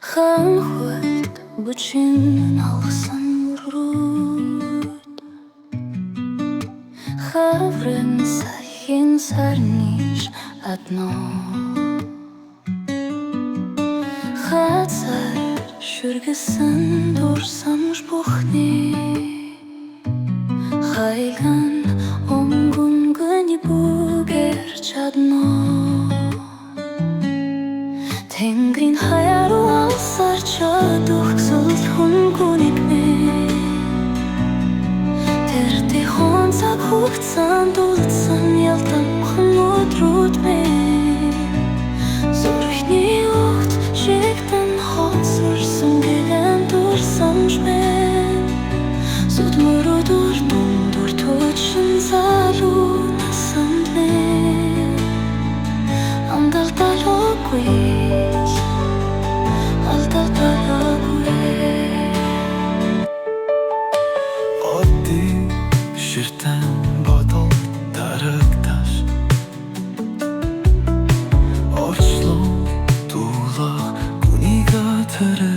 Ханхуйт бүчин алгасан рууд Хаврын сахин сарниш адно Хазар шүргэсэн дурсамж бухны Хайлган омгөнгөний бүгэр чадно Тэнгэрийн хаяа руу алсаар чадах сүлхүнгүнийг минь Тэртэй хонцаг хугацаанд үлдсэн ялтамхан өдрүүд минь Зүрхний огт шигтэн хоцорсон гэрэн дурсамж минь Зүдмөр өдөр дундуур төчн залуу насанд минь Андалталгүй Ширтэн бодол дарагдаш Орчлон дуулах гүнийг атарэ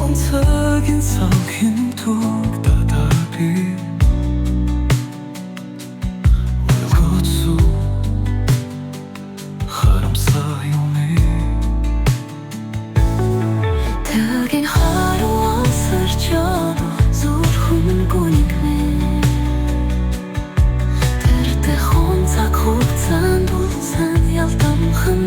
Онцагийн санхин түг дадаби Уйлгоцу харамсаа юмэ Тэгийн харуу ансарчаад Зүрхүнгүнийг минь Тэртэй хонцаг хугацаанд үлдсэн ялтамхан